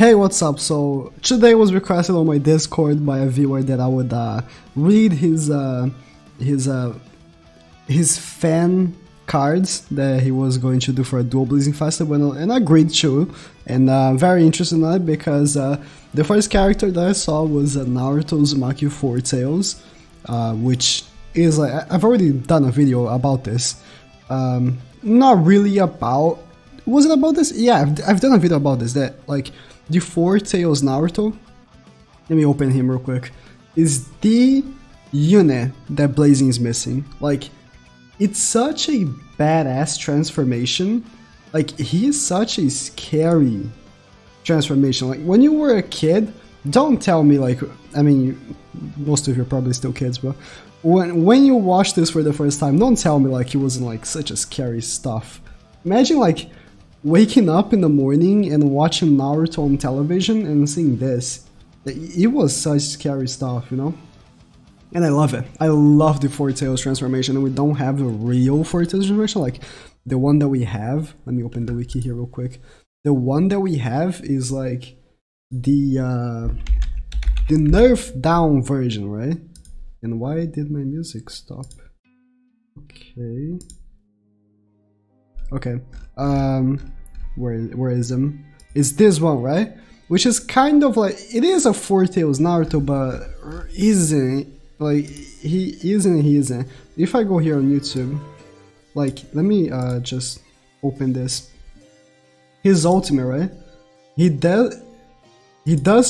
Hey, what's up? So today was requested on my Discord by a viewer that I would read his fan cards that he was going to do for a Dual Blazing Festival, and I agreed to, and very interested in that because the first character that I saw was Naruto Uzumaki Four Tails, which is like, I've already done a video about this. Not really about, was it about this? Yeah, I've done a video about this, that like the Four Tails Naruto, let me open him real quick, is the unit that Blazing is missing. Like, it's such a badass transformation. Like, he is such a scary transformation. Like, when you were a kid, don't tell me, like, I mean, most of you are probably still kids, but when you watched this for the first time, don't tell me like it wasn't like such a scary stuff. Imagine like waking up in the morning and watching Naruto on television and seeing this. It was such scary stuff, you know? And I love it. I love the Four Tails transformation, and we don't have the real Four Tails transformation, like the one that we have. Let me open the wiki here real quick. The one that we have is like the nerfed down version, right? And why did my music stop? Okay. Okay. Where is him? It's this one, right? Which is kind of like, it is a Four Tails Naruto, but isn't, like, he isn't. If I go here on YouTube, like, let me just open this. His ultimate, right? He does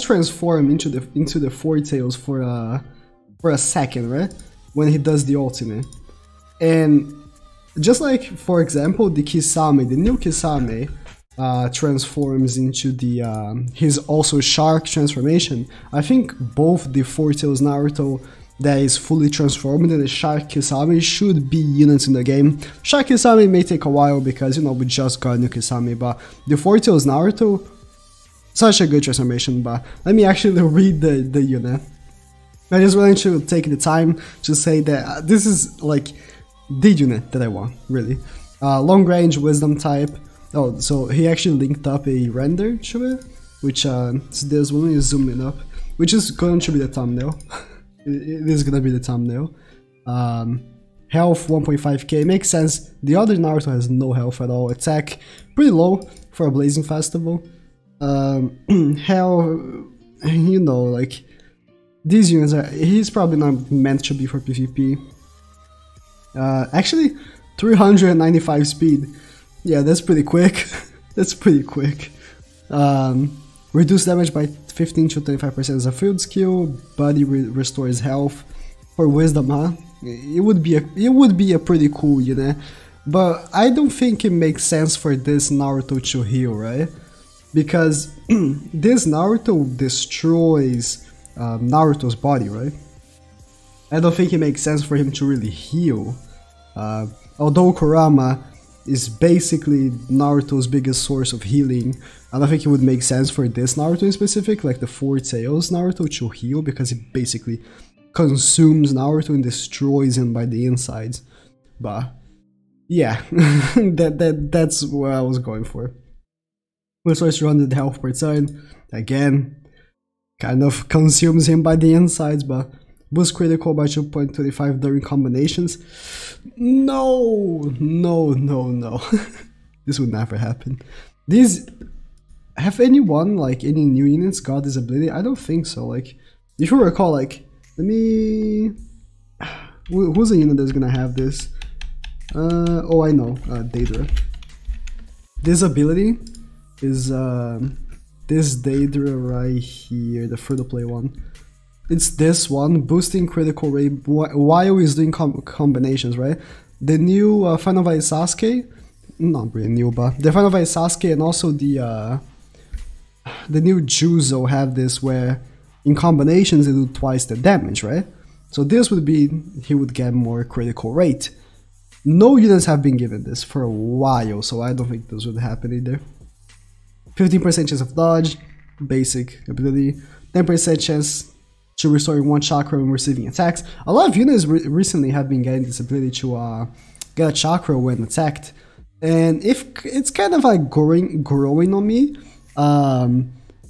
transform into the Four Tails for a second, right? When he does the ultimate. And just like, for example, the Kisame, the new Kisame transforms into the his also Shark transformation. I think both the Four Tails Naruto that is fully transformed and the Shark Kisame should be units in the game. Shark Kisame may take a while because, you know, we just got new Kisame, but the Four Tails Naruto, such a good transformation. But let me actually read the unit. I just wanted to take the time to say that this is like the unit that I want, really. Long range wisdom type. Oh, so he actually linked up a render to it, which is this one. Is zooming up, which is going to be the thumbnail. It is gonna be the thumbnail. Health 1.5k, makes sense. The other Naruto has no health at all. Attack pretty low for a Blazing Festival. Health, you know, like, these units are, he's probably not meant to be for PvP. Actually, 395 speed. Yeah, that's pretty quick. That's pretty quick. Reduce damage by 15 to 25% as a field skill. Body restores health. For wisdom, huh? It would be a pretty cool unit. But I don't think it makes sense for this Naruto to heal, right? Because this Naruto destroys Naruto's body, right? I don't think it makes sense for him to really heal. Although Kurama is basically Naruto's biggest source of healing, I don't think it would make sense for this Naruto in specific, like the Four Tails Naruto, to heal, because it basically consumes Naruto and destroys him by the insides. But yeah, that's what I was going for. Restores 200 health per turn. Again, kind of consumes him by the insides, but boosts critical by 2.25 during combinations. No. This would never happen. These, have anyone, like, any new units got this ability? I don't think so. Like, if you recall, like, let me, who's a unit that's gonna have this? Oh, I know, Daedra. This ability is this Daedra right here, the free-to-play one. It's this one, boosting critical rate while he's doing combinations, right? The new Final Fight Sasuke, not really new, but the Final Fight Sasuke and also the new Juzo have this, where in combinations they do twice the damage, right? So this would be, he would get more critical rate. No units have been given this for a while, so I don't think this would happen either. 15% chance of dodge, basic ability. 10% chance to restore 1 chakra when receiving attacks. A lot of units recently have been getting this ability to get a chakra when attacked, and if it's kind of like growing on me.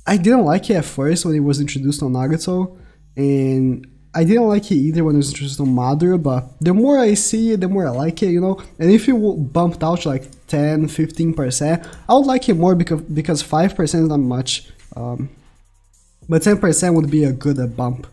I didn't like it at first when it was introduced on Nagato, and I didn't like it either when it was introduced on Madara, but the more I see it, the more I like it, you know? And if it bumped out to like 10, 15%, I would like it more because 5% is not much. But 10% would be a good bump.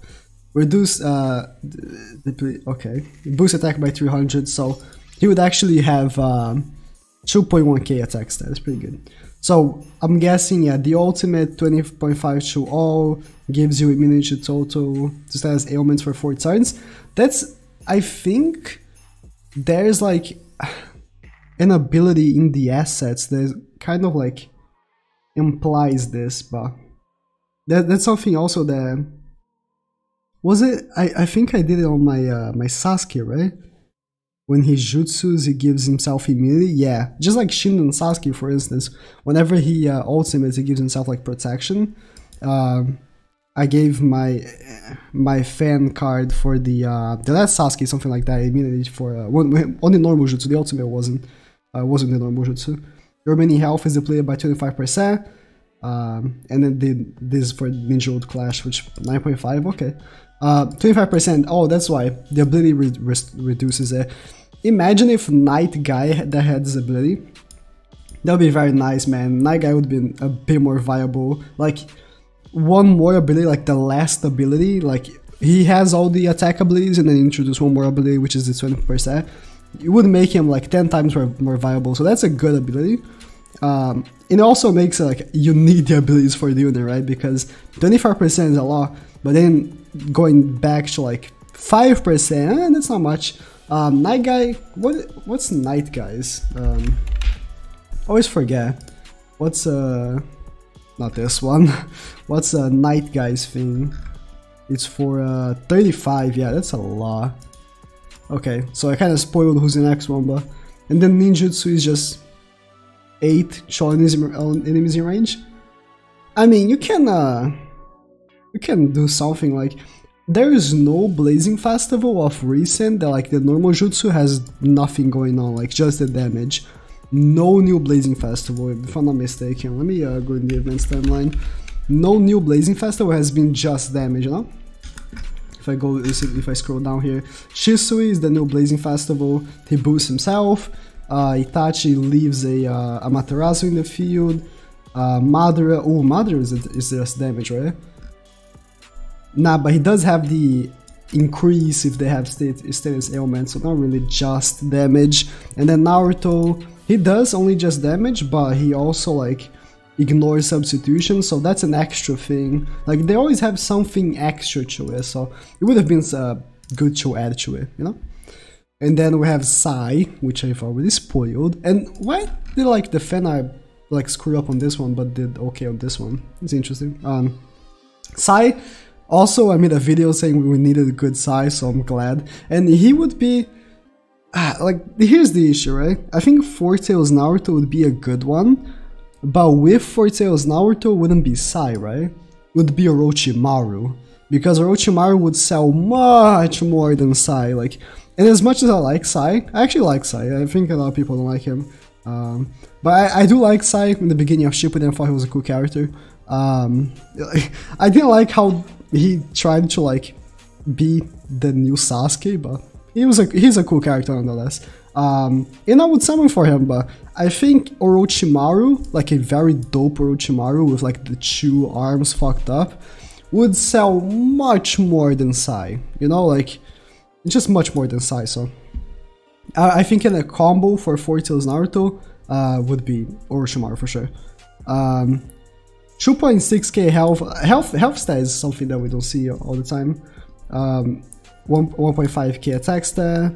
Reduce, okay, boost attack by 300, so he would actually have 2.1k attack stat, that's pretty good. So I'm guessing, yeah, the ultimate 20.5 to all gives you immunity to total to status ailments for 4 turns. That's, I think, there's like an ability in the assets that kind of like implies this, but that's something also that was it. I think I did it on my my Sasuke, right? When he jutsus, he gives himself immunity. Yeah, just like Shin and Sasuke, for instance. Whenever he ultimates, he gives himself like protection. I gave my fan card for the last Sasuke, something like that, immunity for on the normal jutsu. The ultimate wasn't the normal jutsu. Your remaining health is depleted by 25%. And then this for Ninja Old Clash, which 9.5. Okay. 25%. Oh, that's why the ability reduces it. Imagine if Night Guy that had this ability. That would be very nice, man. Night Guy would be a bit more viable. Like one more ability, like the last ability. Like he has all the attack abilities, and then introduce one more ability, which is the 20%. It would make him like 10 times more viable. So that's a good ability. It also makes it like you need the abilities for the unit, right? Because 25% is a lot, but then going back to like 5%, that's not much. Night Guy, what's Night Guys? Always forget. What's not this one? What's a Night Guys thing? It's for 35. Yeah, that's a lot. Okay, so I kind of spoiled who's the next one, but and then ninjutsu is just 8 show enemies in range. I mean, you can do something like, there is no Blazing Festival of recent that like the normal jutsu has nothing going on, like just the damage. No new Blazing Festival, if I'm not mistaken. Let me go in the events timeline. No new Blazing Festival has been just damage, you know? If I scroll down here, Shisui is the new Blazing Festival. He boosts himself. Itachi leaves a Amaterasu in the field. Madara, oh, Madara is just damage, right? Nah, but he does have the increase if they have status ailments, so not really just damage. And then Naruto, he does only just damage, but he also like ignores substitution, so that's an extra thing. Like they always have something extra to it, so it would have been good to add to it, you know? And then we have Sai, which I've already spoiled. And why did like the fan art like screw up on this one, but did okay on this one? It's interesting. Sai, also I made a video saying we needed a good Sai, so I'm glad. And he would be like, here's the issue, right? I think Four Tails Naruto would be a good one, but with Four Tails Naruto wouldn't be Sai, right? It would be Orochimaru, because Orochimaru would sell much more than Sai. Like. And as much as I like Sai, I actually like Sai. I think a lot of people don't like him. But I do like Sai. In the beginning of Shippuden, I thought he was a cool character. I didn't like how he tried to like be the new Sasuke, but he's a cool character nonetheless. And I would summon for him, but I think Orochimaru, like a very dope Orochimaru with like the 2 arms fucked up, would sell much more than Sai. You know, like just much more than Sai. So I think in a combo for Four Tails Naruto would be Orochimaru for sure. 2.6k health stat is something that we don't see all the time. 1.5k attack stat,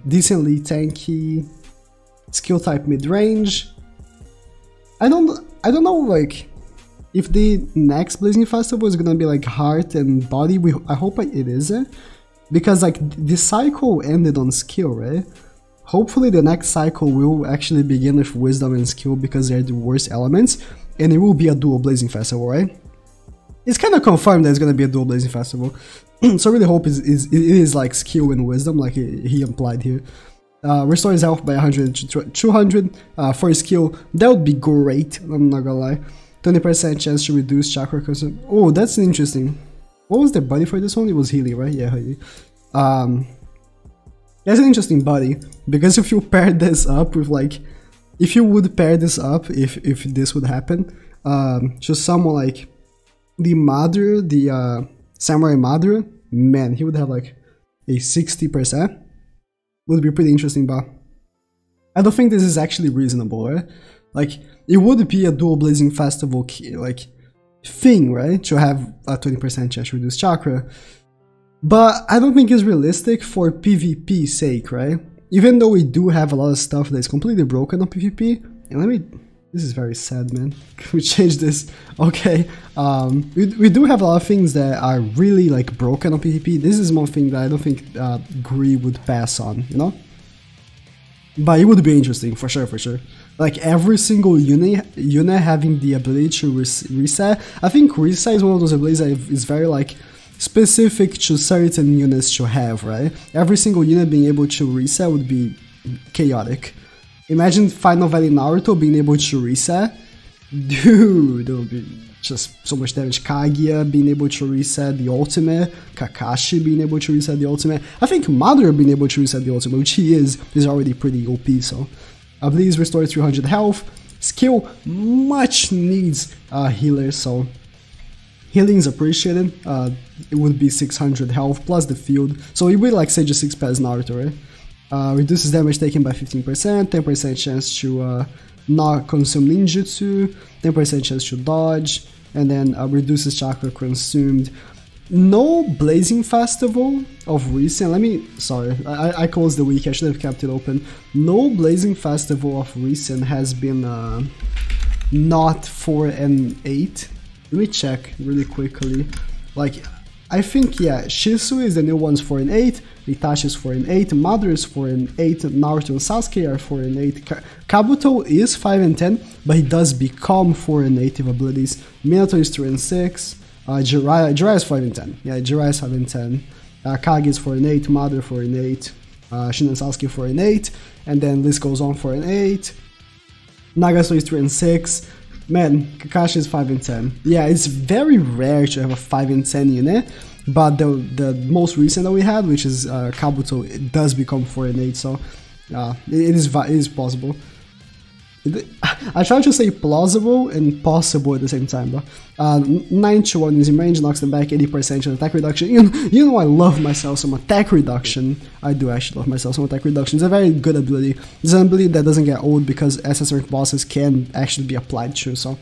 decently tanky, skill type mid range. I don't know like if the next Blazing Festival is gonna be like heart and body. I hope it isn't. Because like the cycle ended on skill, right? Hopefully the next cycle will actually begin with wisdom and skill, because they're the worst elements, and it will be a dual Blazing Festival, right? It's kind of confirmed that it's gonna be a dual Blazing Festival. So I really hope it is like skill and wisdom, like he implied here. Restores health by 100 to 200 for skill. That would be great, I'm not gonna lie. 20% chance to reduce chakra consumption. Oh, that's interesting. What was the buddy for this one? It was healing, right? Yeah, healing. That's an interesting buddy, because if you pair this up with like, if you would pair this up, if this would happen, to someone like the Madara, the Samurai Madara, man, he would have like a 60%. Would be pretty interesting, but I don't think this is actually reasonable, right? Like, it would be a dual blazing festival like thing, right? To have a 20% chance to reduce chakra. But I don't think it's realistic for PvP's sake, right? Even though we do have a lot of stuff that's completely broken on PvP. And this is very sad, man. Can we change this? Okay. We do have a lot of things that are really like broken on PvP. This is one thing that I don't think Gree would pass on, you know? But it would be interesting, for sure, for sure. Like every single unit having the ability to reset. I think reset is one of those abilities that is very like specific to certain units to have, right? Every single unit being able to reset would be chaotic. Imagine Final Valley Naruto being able to reset. Dude, there would be just so much damage. Kaguya being able to reset the ultimate. Kakashi being able to reset the ultimate. I think Madara being able to reset the ultimate, which he is already pretty OP, so. Abilities restore 300 health. Skill much needs healer, so healing is appreciated. It would be 600 health plus the field, so it would like say just 6 pairs Naruto, right? Reduces damage taken by 15%, 10% chance to not consume ninjutsu, 10% chance to dodge, and then reduces chakra consumed. No Blazing Festival of recent, sorry, I closed the wiki, I should have kept it open. No Blazing Festival of recent has been not 4 and 8. Let me check really quickly. Like, I think, yeah, Shisu is the new ones 4 and 8, Itachi is 4 and 8, Madara is 4 and 8, Naruto and Sasuke are 4 and 8, Kabuto is 5 and 10, but he does become 4 and 8 with abilities. Minato is 3 and 6, Jiraiya is 5 and 10, yeah, Jiraiya is 5 and 10, Kage is 4 and 8, Madara 4 and 8, Shin and Sasuke 4 and 8, and then list goes on 4 and 8, Nagato is 3 and 6, man, Kakashi is 5 and 10. Yeah, it's very rare to have a 5 and 10 unit, but the most recent that we had, which is Kabuto, it does become 4 and 8, so it is possible. I try to say plausible and possible at the same time, but 9 to 1 using range knocks them back, 80% attack reduction. You know I love myself some attack reduction. I do actually love myself some attack reduction. It's a very good ability. It's an ability that doesn't get old because SS rank bosses can actually be applied to, so.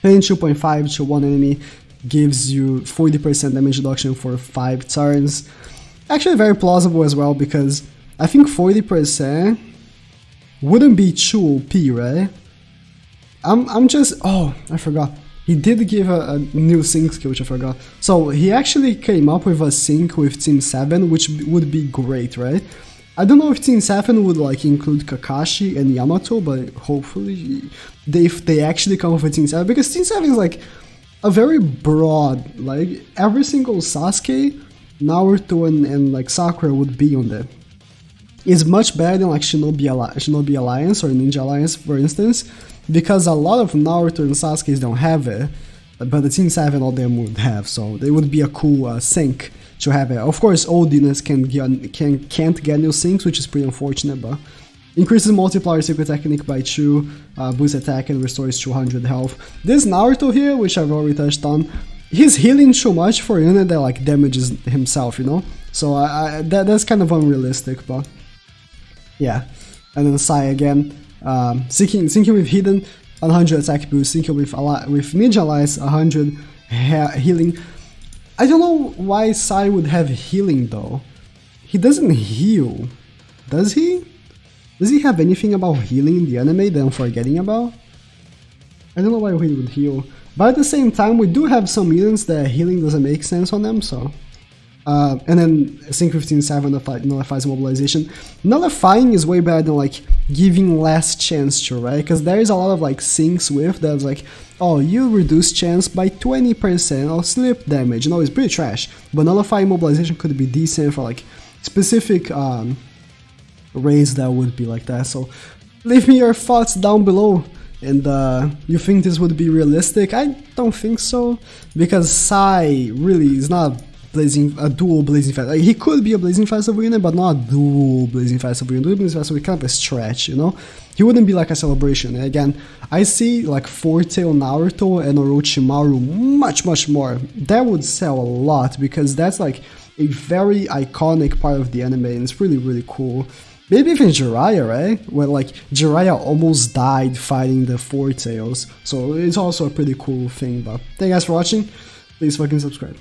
Pain 2.5 to 1 enemy gives you 40% damage reduction for 5 turns. Actually very plausible as well, because I think 40% wouldn't be too OP, right? I'm just, oh, I forgot. He did give a new sync skill, which I forgot. So he actually came up with a sync with Team 7, which would be great, right? I don't know if Team 7 would like include Kakashi and Yamato, but hopefully if they actually come up with Team 7, because Team 7 is like a very broad, like every single Sasuke, Naruto and like Sakura would be on there. Is much better than like Shinobi Alliance or Ninja Alliance, for instance, because a lot of Naruto and Sasuke's don't have it, but the Team 7 all them would have, so it would be a cool sync to have it. Of course, old units can't get new syncs, which is pretty unfortunate, but increases multiplier secret technique by 2, boosts attack and restores 200 health. This Naruto here, which I've already touched on, he's healing too much for a unit that like damages himself, you know? So that's kind of unrealistic, but yeah. And then Sai again, syncing with Hidden, 100 attack boost, syncing with Ninja Alliance, 100 healing. I don't know why Sai would have healing though. He doesn't heal, does he? Does he have anything about healing in the anime that I'm forgetting about? I don't know why he would heal. But at the same time, we do have some units that healing doesn't make sense on them, so. And then Sync 15-7 nullifies mobilization. Nullifying is way better than like giving less chance to, right? Because there is a lot of like syncs with that's like, oh, you reduce chance by 20% of slip damage. You know, it's pretty trash. But nullifying mobilization could be decent for like specific raids that would be like that. So leave me your thoughts down below. And you think this would be realistic? I don't think so, because Sai really is not a dual Blazing Festival. Like, he could be a Blazing Festival unit, but not a dual Blazing Festival unit. Dual Blazing Festival is kind of a stretch, you know? He wouldn't be like a celebration. And again, I see like Four-tail Naruto and Orochimaru much more. That would sell a lot, because that's like a very iconic part of the anime, and it's really cool. Maybe even Jiraiya, right? Where like Jiraiya almost died fighting the Four-tails. So it's also a pretty cool thing. But thank you guys for watching. Please fucking subscribe.